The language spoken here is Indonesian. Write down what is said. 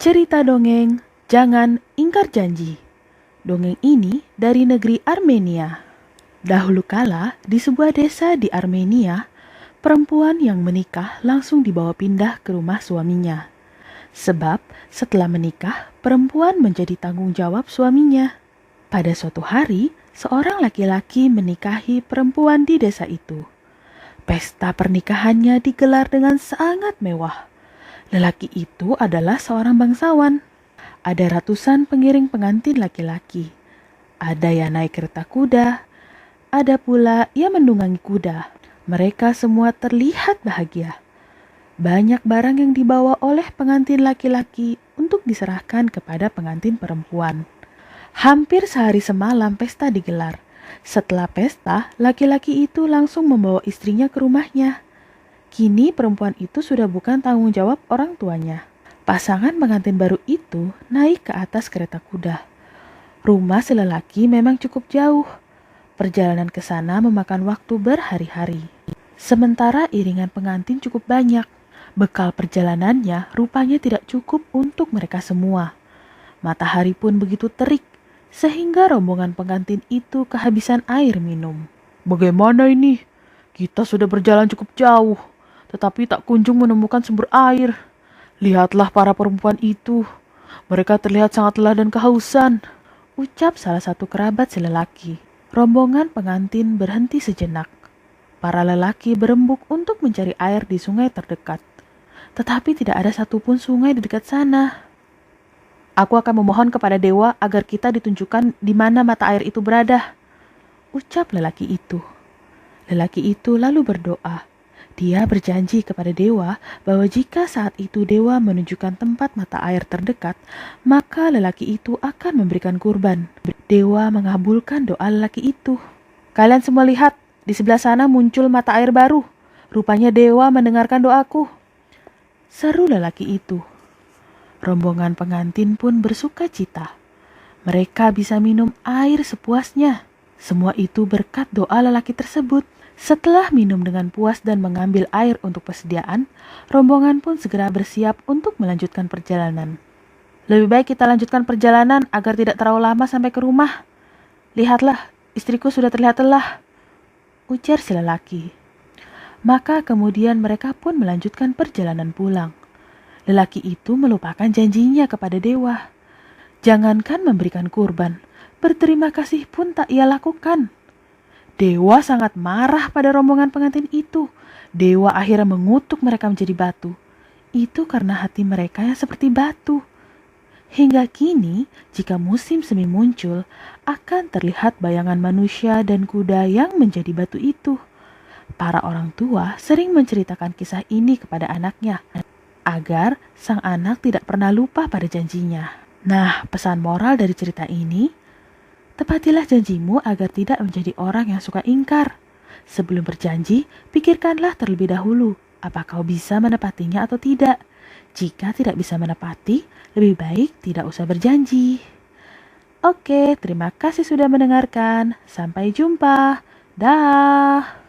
Cerita dongeng, jangan ingkar janji. Dongeng ini dari negeri Armenia. Dahulu kala, di sebuah desa di Armenia, perempuan yang menikah langsung dibawa pindah ke rumah suaminya. Sebab setelah menikah, perempuan menjadi tanggung jawab suaminya. Pada suatu hari, seorang laki-laki menikahi perempuan di desa itu. Pesta pernikahannya digelar dengan sangat mewah. Lelaki itu adalah seorang bangsawan. Ada ratusan pengiring pengantin laki-laki. Ada yang naik kereta kuda, ada pula yang menunggangi kuda. Mereka semua terlihat bahagia. Banyak barang yang dibawa oleh pengantin laki-laki untuk diserahkan kepada pengantin perempuan. Hampir sehari semalam pesta digelar. Setelah pesta, laki-laki itu langsung membawa istrinya ke rumahnya. Kini perempuan itu sudah bukan tanggung jawab orang tuanya. Pasangan pengantin baru itu naik ke atas kereta kuda. Rumah si lelaki memang cukup jauh. Perjalanan ke sana memakan waktu berhari-hari. Sementara iringan pengantin cukup banyak. Bekal perjalanannya rupanya tidak cukup untuk mereka semua. Matahari pun begitu terik, sehingga rombongan pengantin itu kehabisan air minum. Bagaimana ini? Kita sudah berjalan cukup jauh, tetapi tak kunjung menemukan sumber air. Lihatlah para perempuan itu. Mereka terlihat sangat lelah dan kehausan, ucap salah satu kerabat si lelaki. Rombongan pengantin berhenti sejenak. Para lelaki berembuk untuk mencari air di sungai terdekat. Tetapi tidak ada satupun sungai di dekat sana. Aku akan memohon kepada dewa agar kita ditunjukkan di mana mata air itu berada, ucap lelaki itu. Lelaki itu lalu berdoa. Dia berjanji kepada dewa bahwa jika saat itu dewa menunjukkan tempat mata air terdekat, maka lelaki itu akan memberikan kurban. Dewa mengabulkan doa lelaki itu. Kalian semua lihat, di sebelah sana muncul mata air baru. Rupanya dewa mendengarkan doaku, seru lelaki itu. Rombongan pengantin pun bersuka cita. Mereka bisa minum air sepuasnya. Semua itu berkat doa lelaki tersebut. Setelah minum dengan puas dan mengambil air untuk persediaan, rombongan pun segera bersiap untuk melanjutkan perjalanan. Lebih baik kita lanjutkan perjalanan agar tidak terlalu lama sampai ke rumah. Lihatlah, istriku sudah terlihat lelah, ujar si lelaki. Maka kemudian mereka pun melanjutkan perjalanan pulang. Lelaki itu melupakan janjinya kepada dewa. Jangankan memberikan kurban, berterima kasih pun tak ia lakukan. Dewa sangat marah pada rombongan pengantin itu. Dewa akhirnya mengutuk mereka menjadi batu. Itu karena hati mereka yang seperti batu. Hingga kini, jika musim semi muncul, akan terlihat bayangan manusia dan kuda yang menjadi batu itu. Para orang tua sering menceritakan kisah ini kepada anaknya, agar sang anak tidak pernah lupa pada janjinya. Nah, pesan moral dari cerita ini, tepatilah janjimu agar tidak menjadi orang yang suka ingkar. Sebelum berjanji, pikirkanlah terlebih dahulu apa kau bisa menepatinya atau tidak. Jika tidak bisa menepati, lebih baik tidak usah berjanji. Oke, terima kasih sudah mendengarkan. Sampai jumpa. Dah.